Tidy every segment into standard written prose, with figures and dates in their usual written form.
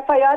FIR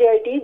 JIT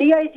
DIG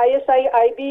ISI, IB,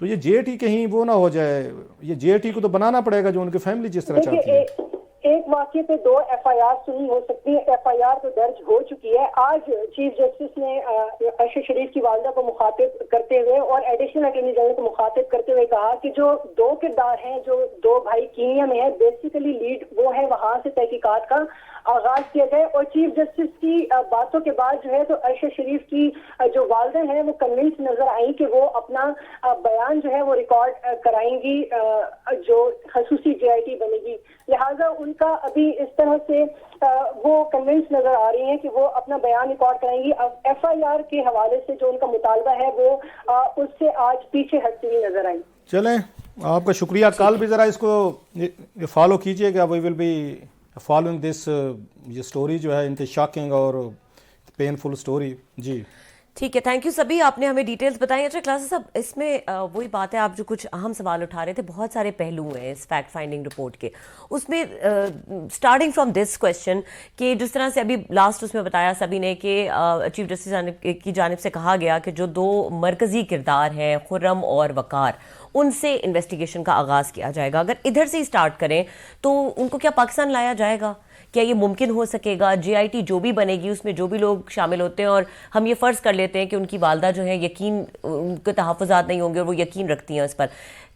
تو یہ J T کہیں وہ نہ ہو جائے. یہ جے ٹی کو تو بنانا پڑے گا جو ان کی فیملی جس طرح چاہتی ہے. ایک واقعے پہ 2 FIR سنی ہو سکتی ہے. FIR تو درج ہو چکی ہے. آج چیف جسٹس نے ارشد شریف کی والدہ کو مخاطب کرتے ہوئے اور ایڈیشنل اٹارنی جنرل کو مخاطب کرتے ہوئے کہا کہ جو 2 کردار ہیں, جو 2 بھائی کینیا میں ہیں, بیسیکلی لیڈ وہ ہے, وہاں سے تحقیقات کا آغاز کیا جائے. اور چیف جسٹس کی باتوں کے بعد جو ہے تو ارشد شریف کی جو والدہ ہیں وہ کنونس نظر آئیں کہ وہ اپنا بیان جو ہے وہ ریکارڈ کرائیں گی جو خصوصی JIT بنے گی. لہٰذا ان کا ابھی اس طرح سے وہ کنونس نظر آ رہی ہیں کہ وہ اپنا بیان ریکارڈ کریں گی. اب FIR کے حوالے سے جو ان کا مطالبہ ہے وہ اس سے آج پیچھے ہٹتی ہوئی نظر آئی. چلیں, آپ کا شکریہ. کل بھی ذرا اس کو فالو کیجیے گا. وی ول بی فالوئنگ دس. یہ سٹوری جو ہے انتہائی شاکنگ اور پینفل سٹوری. جی ٹھیک ہے, تھینک یو سبھی, آپ نے ہمیں ڈیٹیلز بتائیں. اچھا کلاسز صاحب, اس میں وہی بات ہے, آپ جو کچھ اہم سوال اٹھا رہے تھے, بہت سارے پہلو ہیں اس فیکٹ فائنڈنگ رپورٹ کے. اس میں اسٹارٹنگ فرام دس کویشچن کہ جس طرح سے ابھی لاسٹ اس میں بتایا سبھی نے کہ چیف جسٹس کی جانب سے کہا گیا کہ جو 2 مرکزی کردار ہیں خرم اور وقار, ان سے انویسٹیگیشن کا آغاز کیا جائے گا. اگر ادھر سے ہی اسٹارٹ کریں تو ان کو کیا پاکستان لایا جائے گا؟ کیا یہ ممکن ہو سکے گا؟ JIT جو بھی بنے گی اس میں جو بھی لوگ شامل ہوتے ہیں, اور ہم یہ فرض کر لیتے ہیں کہ ان کی والدہ جو ہے یقین, ان کے تحفظات نہیں ہوں گے اور وہ یقین رکھتی ہیں اس پر,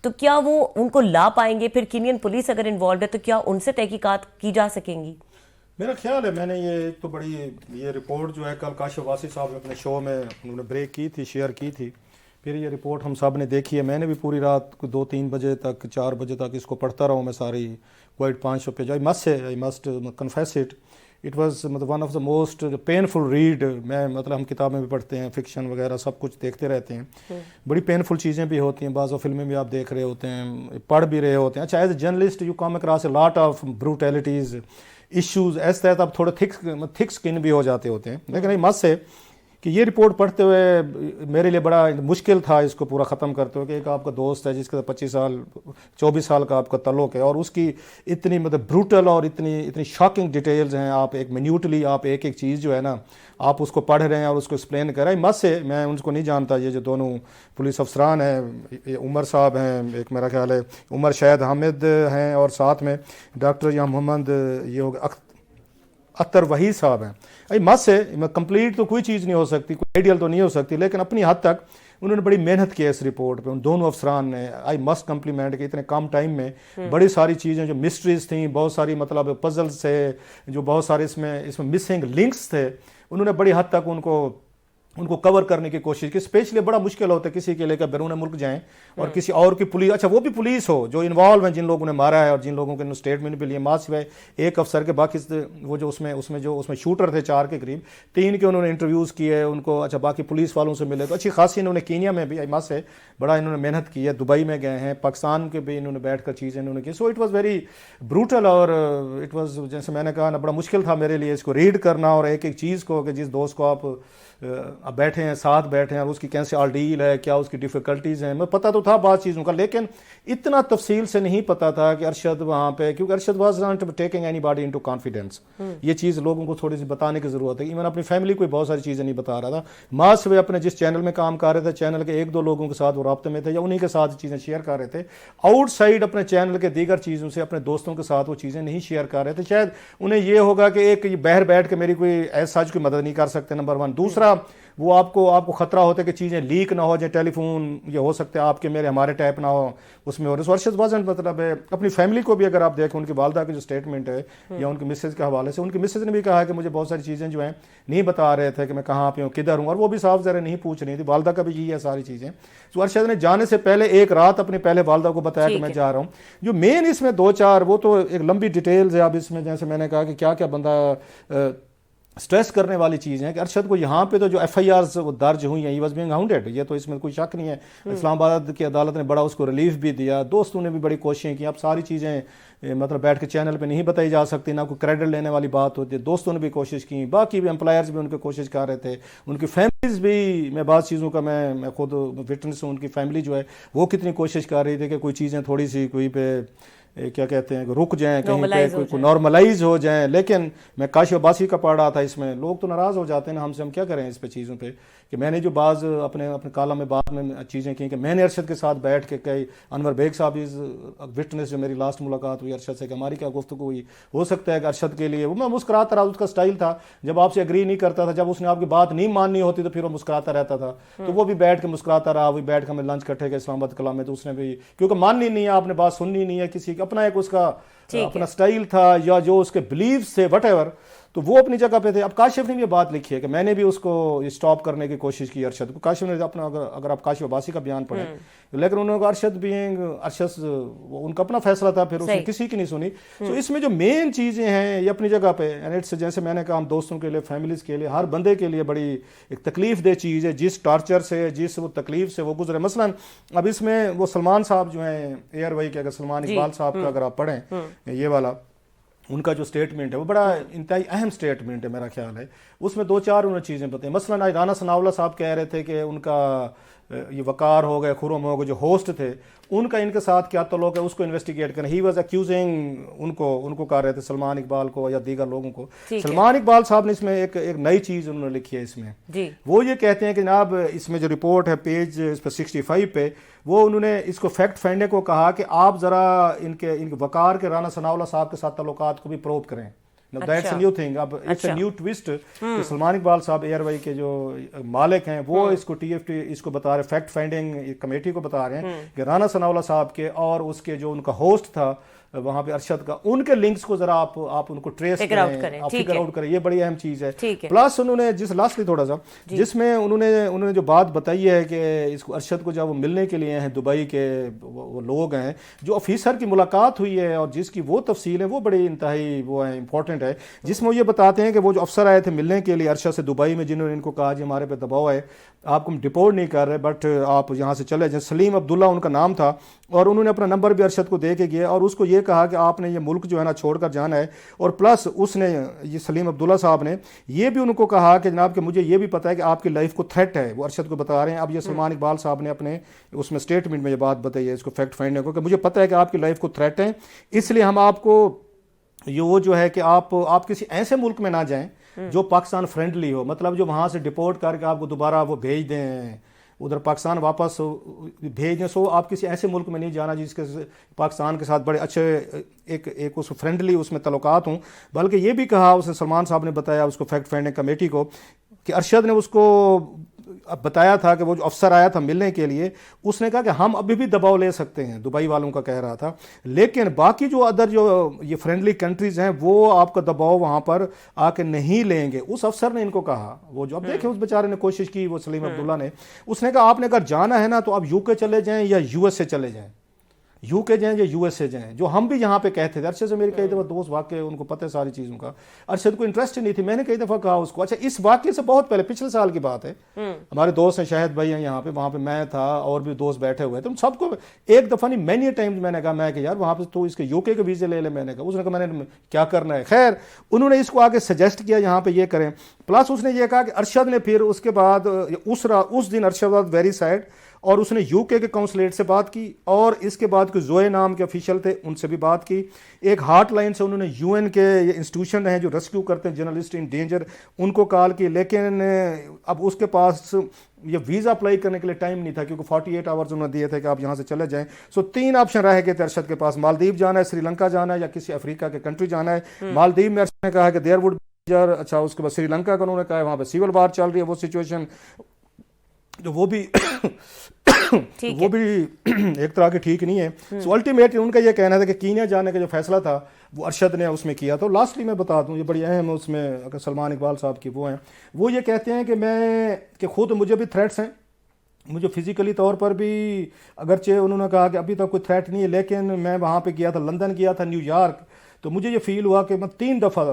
تو کیا وہ ان کو لا پائیں گے؟ پھر کینین پولیس اگر انوالوڈ ہے تو کیا ان سے تحقیقات کی جا سکیں گی؟ میرا خیال ہے, میں نے یہ تو بڑی یہ رپورٹ جو ہے کل کاشف واسی صاحب نے اپنے شو میں انہوں نے بریک کی تھی, شیئر کی تھی. پھر یہ رپورٹ ہم سب نے دیکھی ہے. میں نے بھی پوری رات 2-3 بجے تک 4 بجے تک اس کو پڑھتا رہا ہوں. میں ساری quite 500 page. I must confess it. It was مطلب one of the most painful read. میں مطلب ہم کتابیں بھی پڑھتے ہیں, فکشن وغیرہ سب کچھ دیکھتے رہتے ہیں, بڑی پینفل چیزیں بھی ہوتی ہیں. بعض فلمیں بھی آپ دیکھ رہے ہوتے ہیں, پڑھ بھی رہے ہوتے ہیں. اچھا, as a journalist you come across a lot of brutalities issues. ایسے تحت آپ تھوڑے تھک سکن بھی ہو جاتے ہوتے ہیں. لیکن یہ مس ہے کہ یہ رپورٹ پڑھتے ہوئے میرے لیے بڑا مشکل تھا اس کو پورا ختم کرتے ہوئے کہ ایک آپ کا دوست ہے جس کا 24 سال کا آپ کا تعلق ہے, اور اس کی اتنی مطلب بروٹل اور اتنی شاکنگ ڈیٹیلز ہیں. آپ ایک منیوٹلی آپ ایک چیز جو ہے نا آپ اس کو پڑھ رہے ہیں اور اس کو ایکسپلین کر رہے ہیں. مس ہے, میں ان کو نہیں جانتا. یہ جو دونوں پولیس افسران ہیں, عمر صاحب ہیں, ایک میرا خیال ہے عمر شاہد حامد ہیں, اور ساتھ میں ڈاکٹر یا محمد یہ ہوگا اختر وحید صاحب ہیں. مس ہے, کمپلیٹ تو کوئی چیز نہیں ہو سکتی, کوئی آئیڈیل تو نہیں ہو سکتی, لیکن اپنی حد تک انہوں نے بڑی محنت کی ہے اس رپورٹ پہ. ان دونوں افسران نے آئی مسٹ کمپلیمنٹ کہ اتنے کم ٹائم میں بڑی ساری چیزیں جو مسٹریز تھیں, بہت ساری مطلب پزلز تھے, جو بہت سارے اس میں مسنگ لنکس تھے, انہوں نے بڑی حد تک ان کو کور کرنے کی کوشش کی. اسپیشلی بڑا مشکل ہوتا ہے کسی کے لے کر بیرون ملک جائیں اور کسی اور کی پولیس, اچھا وہ بھی پولیس ہو جو انوالو ہیں, جن لوگوں نے مارا ہے اور جن لوگوں کے اسٹیٹمنٹ بھی لیے, ماں سوائے ایک افسر کے, باقی وہ جو اس میں شوٹر تھے 4 کے قریب, 3 کے انہوں نے انٹرویوز کیے ان کو. اچھا باقی پولیس والوں سے ملے تو اچھی خاصی انہوں نے کینیا میں بھی ماں سے بڑا انہوں نے محنت کی ہے, دبئی میں گئے ہیں, پاکستان کے بھی انہوں نے بیٹھ کر چیزیں انہوں نے کی. So it was very brutal, اور اٹ واز جیسے میں نے کہا نا بڑا مشکل تھا میرے لیے اس کو ریڈ کرنا, اور ایک چیز کو کہ جس دوست کو آپ بیٹھے ہیں ساتھ بیٹھے ہیں اور اس کی کیسے آرڈیل ہے, کیا اس کی ڈیفیکلٹیز ہیں, میں پتہ تو تھا بعض چیزوں کا, لیکن اتنا تفصیل سے نہیں پتا تھا کہ ارشد وہاں پہ, کیونکہ Arshad was not taking any body into confidence. یہ چیز لوگوں کو تھوڑی سی بتانے کی ضرورت ہے. ایون اپنی فیملی کو بہت ساری چیزیں نہیں بتا رہا تھا. ماں سے اپنے جس چینل میں کام کر رہے تھے, چینل کے 1-2 لوگوں کے ساتھ وہ رابطے میں تھے یا انہیں کے ساتھ چیزیں شیئر کر رہے تھے. آؤٹ سائڈ اپنے چینل کے دیگر چیزوں سے اپنے دوستوں کے ساتھ وہ چیزیں نہیں شیئر کر رہے تھے. شاید انہیں یہ ہوگا کہ ایک باہر بیٹھ کے میری کوئی ایسا کوئی مدد نہیں کر سکتے, نمبر 1. دوسرا, وہ آپ کو خطرہ ہوتا ہے کہ چیزیں لیک نہ ہو جائیں, ٹیلی فون یہ ہو سکتے ہیں آپ کے میرے ہمارے ٹائپ نہ ہو اس میں. اور ارشد وازن مطلب ہے اپنی فیملی کو بھی اگر آپ دیکھیں, ان کی والدہ کی جو اسٹیٹمنٹ ہے یا ان کی مسز کے حوالے سے, ان کی مسز نے بھی کہا کہ مجھے بہت ساری چیزیں جو ہیں نہیں بتا رہے تھے کہ میں کہاں پہ ہوں, کدھر ہوں, اور وہ بھی صاف ذرا نہیں پوچھ رہی تھی. والدہ کا بھی یہی ہے ساری چیزیں. تو ارشد نے جانے سے پہلے ایک رات اپنے پہلے والدہ کو بتایا کہ میں جا رہا ہوں. جو مین اس میں 2-4 وہ تو ایک لمبی ڈیٹیلز ہے. اب اس میں جیسے میں نے کہا کہ کیا بندہ اسٹریس کرنے والی چیز ہے کہ ارشد کو یہاں پہ تو جو FIRs وہ درج ہوئی ہیں, ہی واز بینگ ہاؤنڈیڈ, یہ تو اس میں کوئی شک نہیں ہے. اسلام آباد کی عدالت نے بڑا اس کو ریلیف بھی دیا, دوستوں نے بھی بڑی کوششیں کی. اب ساری چیزیں مطلب بیٹھ کے چینل پہ نہیں بتائی جا سکتی, نہ کوئی کریڈٹ لینے والی بات ہوتی ہے. دوستوں نے بھی کوشش کی, باقی بھی امپلائرز بھی ان کی کوشش کر رہے تھے, ان کی فیملیز بھی, میں بعض چیزوں کا میں خود وٹنس ہوں, ان کی فیملی جو ہے وہ کتنی کوشش کر رہی تھی کہ کوئی چیزیں تھوڑی سی کوئی پہ کیا کہتے ہیں رک جائیں کہیں پہ, کوئی نارملائز ہو جائیں. لیکن میں کاشف عباسی کا پڑھ رہا تھا, اس میں لوگ تو ناراض ہو جاتے ہیں ہم سے, ہم کیا کریں اس پہ چیزوں پہ, کہ میں نے جو بعض اپنے کالم میں بعد میں چیزیں کی کہ میں نے ارشد کے ساتھ بیٹھ کے کئی, انور بیگ صاحب از وٹنس, جو میری لاسٹ ملاقات ہوئی ارشد سے کہ ہماری کیا گفتگو ہوئی, ہو سکتا ہے کہ ارشد کے لیے وہ میں مسکراتا رہا, اس کا سٹائل تھا, جب آپ سے اگری نہیں کرتا تھا, جب اس نے آپ کی بات نہیں ماننی ہوتی تو پھر وہ مسکراتا رہتا تھا, تو وہ بھی بیٹھ کے مسکراتا رہا, وہ بیٹھ کے ہمیں لنچ کٹھے گئے اسلام آباد کلام میں, تو اس نے بھی کیونکہ ماننی نہیں ہے, آپ نے بات سننی نہیں ہے کسی کی, اپنا ایک اس کا اپنا سٹائل تھا یا جو اس کے بلیفز تھے وٹ ایور, تو وہ اپنی جگہ پہ تھے. اب کاشف نے بھی یہ بات لکھی ہے کہ میں نے بھی اس کو اسٹاپ کرنے کی کوشش کی ارشد کو. کاشف نے اپنا اگر آپ کاشف عباسی کا بیان پڑھیں, لیکن انہوں نے ارشد بینگ ارشد ان کا اپنا فیصلہ تھا, پھر اس نے کسی کی نہیں سنی. تو اس میں جو مین چیزیں ہیں یہ اپنی جگہ پہ, جیسے میں نے کہا ہم دوستوں کے لیے, فیملیز کے لیے, ہر بندے کے لیے بڑی ایک تکلیف دہ چیز ہے, جس ٹارچر سے, جس وہ تکلیف سے وہ گزرے. مثلا اب اس میں وہ سلمان صاحب جو ہیں ایئر وائی کے, اگر سلمان اقبال صاحب کا اگر آپ پڑھیں یہ والا, ان کا جو اسٹیٹمنٹ ہے وہ بڑا انتہائی اہم اسٹیٹمنٹ ہے میرا خیال ہے. اس میں 2-4 انہوں نے چیزیں بتائیں. مثلا رانا ثناءاللہ صاحب کہہ رہے تھے کہ ان کا یہ وقار ہو گئے, خرم ہو گئے, جو ہوسٹ تھے ان کا ان کے ساتھ کیا تعلق ہے اس کو انویسٹیگیٹ کریں. ہی واز اکیوزنگ ان کو کہہ رہے تھے سلمان اقبال کو یا دیگر لوگوں کو. سلمان اقبال صاحب نے اس میں ایک نئی چیز انہوں نے لکھی ہے اس میں, وہ یہ کہتے ہیں کہ جناب اس میں جو رپورٹ ہے پیج اس پہ 65 پہ, وہ انہوں نے اس کو فیکٹ فائنڈنگ کو کہا کہ آپ ذرا ان کے وقار کے رانا ثناءاللہ صاحب کے ساتھ تعلقات کو بھی پروب کریں. That's a new thing. اب it's a new twist کہ سلمان اقبال صاحب ایئر وائی کے جو مالک ہیں وہ اس کو TFT اس کو بتا رہے, فیکٹ فائنڈنگ کمیٹی کو بتا رہے ہیں کہ رانا ثناءاللہ صاحب کے اور اس کے جو ان کا ہوسٹ تھا وہاں پہ ارشد کا, ان کے لنکس کو ذرا آپ ان کو ٹریس کریں, آپ فگر آؤٹ کریں, یہ بڑی اہم چیز ہے. پلس انہوں نے جس لاسٹلی تھوڑا سا جس میں انہوں نے جو بات بتائی ہے کہ اس کو ارشد کو جب وہ ملنے کے لیے ہیں دبئی کے وہ لوگ ہیں, جو آفیسر کی ملاقات ہوئی ہے اور جس کی وہ تفصیل ہے وہ بڑی انتہائی وہ ہے امپورٹنٹ ہے, جس میں وہ یہ بتاتے ہیں کہ وہ جو افسر آئے تھے ملنے کے لیے ارشد سے دبئی میں, جنہوں نے ان کو کہا جی ہمارے پہ دباؤ ہے, آپ کو ہم ڈپورٹ نہیں کر رہے بٹ آپ یہاں سے چلے جائیں. سلیم عبداللہ ان کا نام تھا, اور انہوں نے اپنا نمبر بھی ارشد کو دے کے گیا اور اس کو یہ کہا کہ آپ نے یہ ملک جو ہے نا چھوڑ کر جانا ہے. اور پلس اس نے یہ سلیم عبداللہ صاحب نے یہ بھی ان کو کہا کہ جناب کہ مجھے یہ بھی پتہ ہے کہ آپ کی لائف کو تھریٹ ہے, وہ ارشد کو بتا رہے ہیں. اب یہ سلمان اقبال صاحب نے اپنے اس میں اسٹیٹمنٹ میں یہ بات بتائی ہے اس کو فیکٹ فائنڈنگ کو, کہ مجھے پتہ ہے کہ آپ کی لائف کو تھریٹ ہے, اس لیے ہم آپ کو یہ وہ جو ہے کہ آپ کسی ایسے ملک میں نہ جائیں جو پاکستان فرینڈلی ہو, مطلب جو وہاں سے ڈپورٹ کر کے آپ کو دوبارہ وہ بھیج دیں ادھر پاکستان واپس بھیج دیں. سو آپ کسی ایسے ملک میں نہیں جانا جس کے پاکستان کے ساتھ بڑے اچھے ایک اس فرینڈلی اس میں تعلقات ہوں. بلکہ یہ بھی کہا اس نے, سلمان صاحب نے بتایا اس کو فیکٹ فائنڈنگ کمیٹی کو, کہ ارشد نے اس کو بتایا تھا کہ وہ جو افسر آیا تھا ملنے کے لیے اس نے کہا کہ ہم ابھی بھی دباؤ لے سکتے ہیں, دبئی والوں کا کہہ رہا تھا, لیکن باقی جو ادر جو یہ فرینڈلی کنٹریز ہیں وہ آپ کا دباؤ وہاں پر آ کے نہیں لیں گے. اس افسر نے ان کو کہا, وہ جو اب دیکھیں اس بیچارے نے کوشش کی, وہ سلیم عبداللہ نے, اس نے کہا آپ نے اگر جانا ہے نا تو آپ UK چلے جائیں یا USA چلے جائیں, UK جائیں یا USA جائیں, جو ہم بھی یہاں پہ کہتے تھے. ارشد سے میری کئی دفعہ دوست واقع ان کو پتہ ہے ساری چیزوں کا, ارشد کو انٹرسٹ نہیں تھی. میں نے کئی دفعہ کہا اس کو, اچھا اس واقعے سے بہت پہلے پچھلے سال کی بات ہے, ہمارے دوست ہیں شاہد بھائی ہیں یہاں پہ, وہاں پہ میں تھا اور بھی دوست بیٹھے ہوئے تھے, ہم سب کو ایک دفعہ نہیں مینی ٹائمز میں نے کہا میں کہ یار وہاں پہ تو اس کے UK کے ویزے لے لے. میں نے کہا, اس نے کہا میں نے کیا کرنا ہے. خیر انہوں نے اس کو آگے سجیسٹ کیا یہاں پہ یہ کریں. پلس اس نے یہ کہا کہ ارشد نے پھر اس کے بعد اس دن ارشد واز ویری سیڈ, اور اس نے UK کے کونسلیٹ سے بات کی, اور اس کے بعد کوئی زوئے نام کے افیشل تھے ان سے بھی بات کی. ایک ہارٹ لائن سے انہوں نے UN کے یہ انسٹیٹیوشن ہیں جو ریسکیو کرتے ہیں جرنلسٹ ان ڈینجر, ان کو کال کی, لیکن اب اس کے پاس یہ ویزا اپلائی کرنے کے لیے ٹائم نہیں تھا کیونکہ 48 آورز انہوں نے دیے تھے کہ آپ یہاں سے چلے جائیں. سو 3 آپشن رہ گئے تھے ارشد کے پاس, مالدیپ جانا ہے, سری لنکا جانا ہے, یا کسی افریقہ کے کنٹری جانا ہے. مالدیپ میں ارشد نے کہا کہ دیر وڈ, اچھا اس کے بعد سری لنکا کا انہوں نے کہا وہاں پہ سیول وار چل رہی ہے, وہ سچویشن وہ بھی ایک طرح کی ٹھیک نہیں ہے. سو الٹیمیٹلی ان کا یہ کہنا تھا کہ کینیا جانے کا جو فیصلہ تھا وہ ارشد نے اس میں کیا. تو لاسٹلی میں بتا دوں یہ بڑی اہم ہے اس میں, اگر سلمان اقبال صاحب کی وہ ہیں, وہ یہ کہتے ہیں کہ خود مجھے بھی تھریٹس ہیں, مجھے فزیکلی طور پر بھی, اگرچہ انہوں نے کہا کہ ابھی تک کوئی تھریٹ نہیں ہے, لیکن میں وہاں پہ گیا تھا, لندن گیا تھا, نیو یارک, تو مجھے یہ فیل ہوا کہ میں 3 دفعہ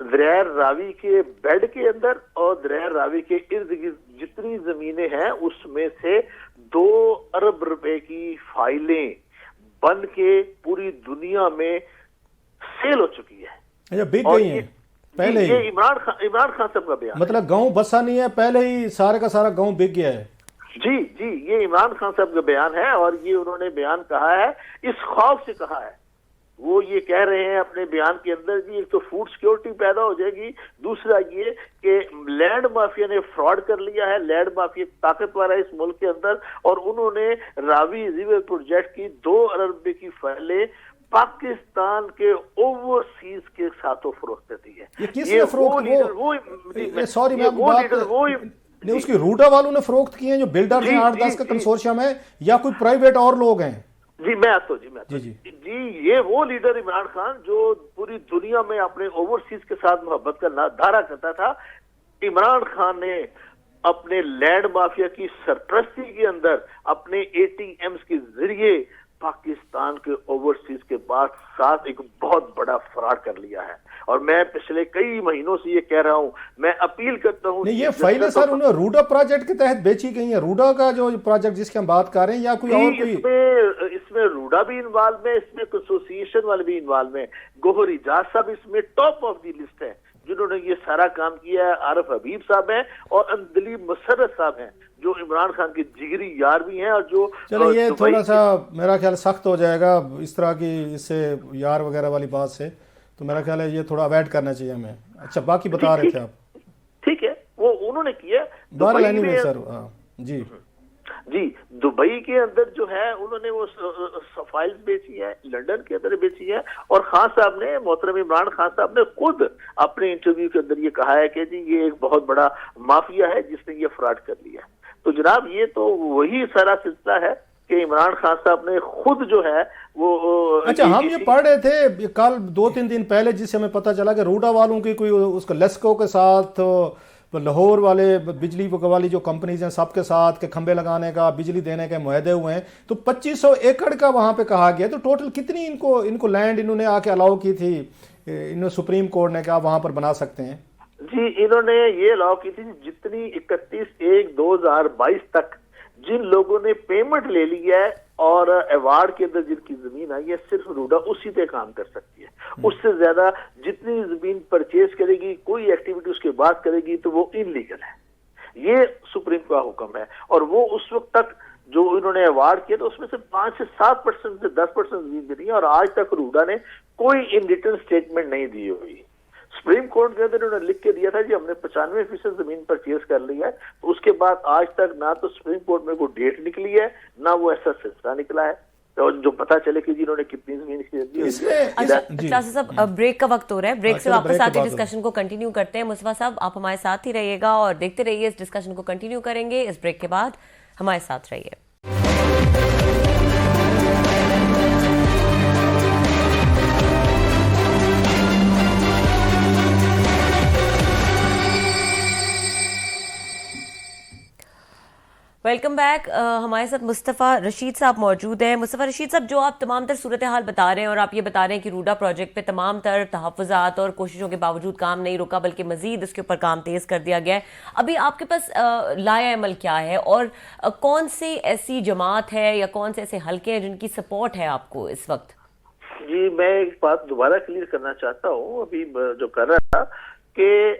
دریائے راوی کے بیڈ کے اندر اور دریائے راوی کے ارد گرد جتنی زمینیں ہیں اس میں سے 2 ارب روپے کی فائلیں بن کے پوری دنیا میں سیل ہو چکی ہے. بک گئی ہیں پہلے ہی. یہ عمران خان صاحب کا بیان, مطلب گاؤں بسا نہیں ہے, پہلے ہی سارے کا سارا گاؤں بک گیا ہے. جی یہ عمران خان صاحب کا بیان ہے, اور یہ انہوں نے بیان کہا ہے اس خوف سے کہا ہے. وہ یہ کہہ رہے ہیں اپنے بیان کے اندر کہ ایک تو فوڈ سیکورٹی پیدا ہو جائے گی, دوسرا یہ کہ لینڈ مافیا نے فراڈ کر لیا ہے, لینڈ مافیا طاقتور ہے اس ملک کے اندر, اور انہوں نے راوی ریور پروجیکٹ کی 2 ارب روپے کی فائلیں پاکستان کے اوورسیز کے ساتھوں فروخت دی ہے. یہ کس نے فروخت, سوری میں اس کی روڈا والوں نے فروخت کی ہیں جو بلڈر ہیں 8-10 کا کنسورشیم ہے, یا کوئی پرائیویٹ اور لوگ ہیں؟ جی یہ وہ لیڈر عمران خان جو پوری دنیا میں اپنے اوورسیز کے ساتھ محبت کا دھارا کرتا تھا. عمران خان نے اپنے لینڈ مافیا کی سرپرستی کے اندر اپنے ATMs کے ذریعے پاکستان کے اوورسیز کے ساتھ ایک بہت بڑا فراڈ کر لیا ہے. اور میں پچھلے کئی مہینوں سے یہ کہہ رہا ہوں, میں اپیل کرتا ہوں. نہیں, یہ فائلیں سر انہیں روڈا پروجیکٹ کے تحت بیچی گئی ہیں. روڈا کا جو پروجیکٹ جس کے ہم بات کر رہے ہیں, یا کوئی اور کوئی؟ اس میں روڈا بھی انوالو ہے, اس میں ایسوسیشن والے بھی انوالو ہیں. گوہر اجاز صاحب اس میں ٹاپ آف دی لسٹ ہے جنہوں نے یہ سارا کام کیا ہے. عارف حبیب صاحب ہیں اور اندلیب مسرت صاحب ہیں جو عمران خان کے جگری یار بھی ہیں, اور جو چلو یہ تھوڑا سا میرا خیال سخت ہو جائے گا اس طرح کی اس سے یار وغیرہ والی بات سے, تو میرا خیال ہے یہ تھوڑا اوائڈ کرنا چاہیے ہمیں. اچھا باقی بتا رہے تھے آپ. ٹھیک ہے, وہ انہوں نے کیا دبئی میں سر. جی دبئی کے اندر جو ہے انہوں نے وہ فائلز بیچی ہے, لنڈن کے اندر بیچی ہے. اور خان صاحب نے, محترم عمران خان صاحب نے خود اپنے انٹرویو کے اندر یہ کہا ہے کہ جی یہ ایک بہت بڑا مافیا ہے جس نے یہ فراڈ کر لیا. تو جناب یہ تو وہی سارا سلسلہ ہے کہ عمران خان صاحب نے خود جو ہے وہ. اچھا ہم یہ پڑھ رہے تھے کل 2-3 دن پہلے, جس سے ہمیں پتہ چلا کہ روڈا والوں کی کوئی اس کا لیسکو کے ساتھ, لاہور والے بجلی والی جو کمپنیز ہیں سب کے ساتھ کے کھمبے لگانے کا, بجلی دینے کے معاہدے ہوئے ہیں. تو 2500 ایکڑ کا وہاں پہ کہا گیا. تو ٹوٹل کتنی ان کو لینڈ انہوں نے آ کے الاؤ کی تھی انہوں سپریم کورٹ نے, کہ آپ وہاں پر بنا سکتے ہیں؟ جی انہوں نے یہ الاؤ کی تھی جتنی 31/1/2022 تک جن لوگوں نے پیمنٹ لے لی ہے اور ایوارڈ کے اندر جن کی زمین آئی ہے, صرف روڈا اسی پہ کام کر سکتی ہے. اس سے زیادہ جتنی زمین پرچیز کرے گی, کوئی ایکٹیویٹی اس کے بعد کرے گی تو وہ انلیگل ہے. یہ سپریم کا حکم ہے. اور وہ اس وقت تک جو انہوں نے ایوارڈ کیا تو اس میں سے 5 سے 7% سے 10% زمین دی, اور آج تک روڈا نے کوئی ان ریٹرن اسٹیٹمنٹ نہیں دی ہوئی. سپریم کورٹ کے اندر انہوں نے لکھ کے دیا تھا جی ہم نے 95% زمین پرچیز کر لی ہے. تو اس کے بعد آج تک نہ تو سپریم کورٹ میں کوئی ڈیٹ نکلی ہے, نہ وہ ایسا سلسلہ نکلا ہے اور جو پتا چلے کہ جنہوں نے کتنی زمین خرید لی. صاحب بریک کا وقت ہو رہا ہے, بریک سے واپس آ کے ڈسکشن کو کنٹینیو کرتے ہیں. مصطفیٰ صاحب آپ ہمارے ساتھ ہی رہیے گا اور دیکھتے رہیے, اس ڈسکشن کو کنٹینیو کریں گے. اس بریک کے بعد ہمارے ساتھ رہیے. Welcome back. ہمارے ساتھ مصطفیٰ رشید صاحب موجود ہیں. مصطفیٰ رشید صاحب, جو آپ تمام تر صورتحال بتا رہے ہیں اور آپ یہ بتا رہے ہیں کہ روڈا پروجیکٹ پہ تمام تر تحفظات اور کوششوں کے باوجود کام نہیں رکا بلکہ مزید اس کے اوپر کام تیز کر دیا گیا ہے, ابھی آپ کے پاس لائحہ عمل کیا ہے اور کون سی ایسی جماعت ہے یا کون سے ایسے حلقے ہیں جن کی سپورٹ ہے آپ کو اس وقت؟ جی میں ایک بات دوبارہ کلیئر کرنا چاہتا ہوں. ابھی جو کر رہا تھا کہ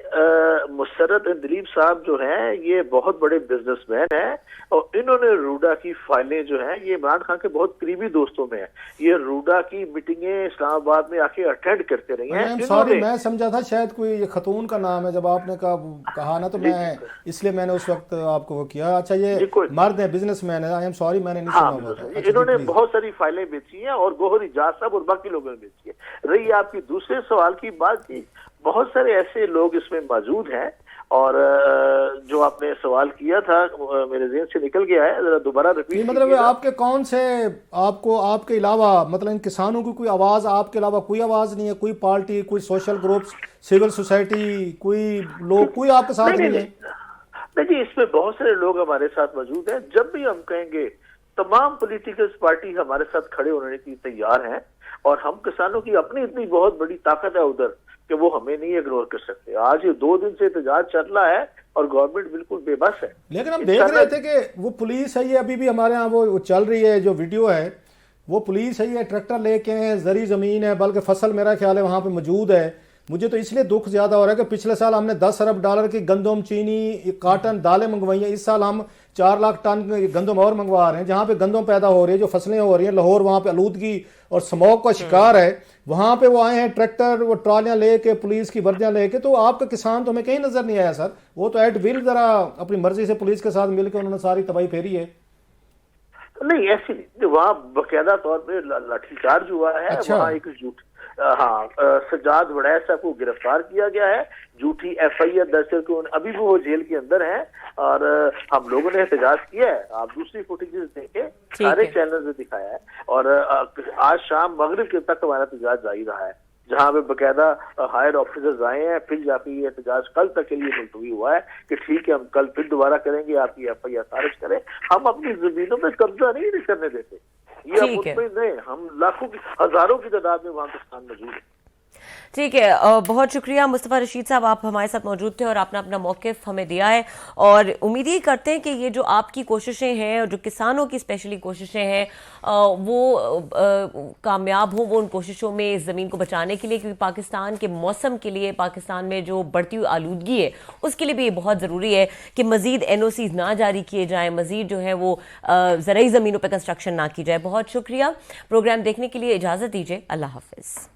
مسرت اندلیب صاحب جو ہیں یہ بہت بڑے بزنس مین ہیں, اور انہوں نے روڈا کی فائلیں جو ہیں یہ عمران خان کے بہت قریبی دوستوں میں ہیں. یہ روڈا کی میٹنگیں اسلام آباد میں آ کے اٹینڈ کرتے رہے ہیں. سوری میں سمجھا تھا شاید کوئی خاتون کا نام ہے, جب آپ نے کہا نا تو میں اس لیے میں نے اس وقت آپ کو وہ کیا. اچھا یہ مرد ہیں, بزنس مین ہے. آئی ایم سوری میں نے نہیں سنا ہوا تھا. انہوں نے بہت ساری فائلیں بیچی ہیں اور گوہر اجاز صاحب اور باقی لوگوں نے بیچی ہے. رہی آپ کی دوسرے سوال کی بات کی, بہت سارے ایسے لوگ اس میں موجود ہیں, اور جو آپ نے سوال کیا تھا میرے ذہن سے نکل گیا ہے, ذرا دوبارہ ریپیٹ. مطلب آپ کے کون سے, آپ کے علاوہ مطلب ان کسانوں کی کوئی آواز, آپ کے علاوہ کوئی آواز نہیں ہے؟ کوئی پارٹی, کوئی سوشل گروپس, سول سوسائٹی, کوئی لوگ, کوئی آپ کے ساتھ نہیں ہے؟ نہیں جی, اس میں بہت سارے لوگ ہمارے ساتھ موجود ہیں. جب بھی ہم کہیں گے تمام پولیٹیکل پارٹی ہمارے ساتھ کھڑے ہونے کی تیار ہیں, اور ہم کسانوں کی اپنی اتنی بہت بڑی طاقت ہے ادھر کہ وہ ہمیں نہیں اگنور کر سکتے. آج یہ 2 دن سے احتجاج چل رہا ہے اور گورنمنٹ بالکل بے بس ہے. لیکن ہم دیکھ رہے تھے کہ وہ پولیس ہے یہ ابھی بھی ہمارے ہاں وہ چل رہی ہے جو ویڈیو ہے, وہ پولیس ہے یہ ٹریکٹر لے کے ہیں, زرعی زمین ہے, بلکہ فصل میرا خیال ہے وہاں پہ موجود ہے. مجھے تو اس لیے دکھ زیادہ ہو رہا ہے کہ پچھلے سال ہم نے 10 ارب ڈالر کی گندم, چینی, کاٹن, دالیں منگوائی ہیں. اس سال ہم 4 لاکھ ٹن گندم اور منگوا رہے ہیں. جہاں پہ گندم پیدا ہو رہی ہے, جو فصلیں ہو رہی ہیں, لاہور وہاں پہ آلودگی اور اسموگ کا شکار ہے, وہاں پہ وہ آئے ہیں ٹریکٹر, وہ ٹرالیاں لے کے, پولیس کی وردیاں لے کے. تو آپ کا کسان تو ہمیں کہیں نظر نہیں آیا سر. وہ تو ایٹ ول ذرا اپنی مرضی سے پولیس کے ساتھ مل کے انہوں نے ساری تباہی پھیری ہے. نہیں ایسی نہیں, وہاں باقاعدہ طور پہ لاٹھی چارج ہوا ہے. وہاں ایک سجاد وڑیچ صاحب کو گرفتار کیا گیا ہے, جھوٹی ایف آئی آر درج کر کے ابھی بھی وہ جیل کے اندر ہیں, اور ہم لوگوں نے احتجاج کیا ہے. آپ دوسری فوٹیجز دیکھیں, سارے چینل سے دکھایا ہے, اور آج شام مغرب کے تک ہمارا احتجاج جاری رہا ہے, جہاں پہ باقاعدہ ہائر آفیسرز آئے ہیں. پھر جا کے یہ احتجاج کل تک کے لیے ملتوی ہوا ہے کہ ٹھیک ہے ہم کل پھر دوبارہ کریں گے, آپ کی ایف آئی آر خارج کریں. ہم اپنی زمینوں پہ قبضہ نہیں کرنے دیتے, یہ ہم مطمئن نہیں. ہم لاکھوں کی, ہزاروں کی تعداد میں وہاں کسان موجود ہیں. ٹھیک ہے, بہت شکریہ مصطفیٰ رشید صاحب, آپ ہمارے ساتھ موجود تھے اور آپ نے اپنا موقف ہمیں دیا ہے, اور امید ہی کرتے ہیں کہ یہ جو آپ کی کوششیں ہیں اور جو کسانوں کی اسپیشلی کوششیں ہیں وہ کامیاب ہوں, وہ ان کوششوں میں زمین کو بچانے کے لیے, کیونکہ پاکستان کے موسم کے لیے, پاکستان میں جو بڑھتی ہوئی آلودگی ہے اس کے لیے بھی یہ بہت ضروری ہے کہ مزید این او سیز نہ جاری کیے جائیں, مزید جو ہے وہ زرعی زمینوں پہ کنسٹرکشن نہ کی جائے. بہت شکریہ. پروگرام دیکھنے کے لیے اجازت دیجیے. اللہ حافظ.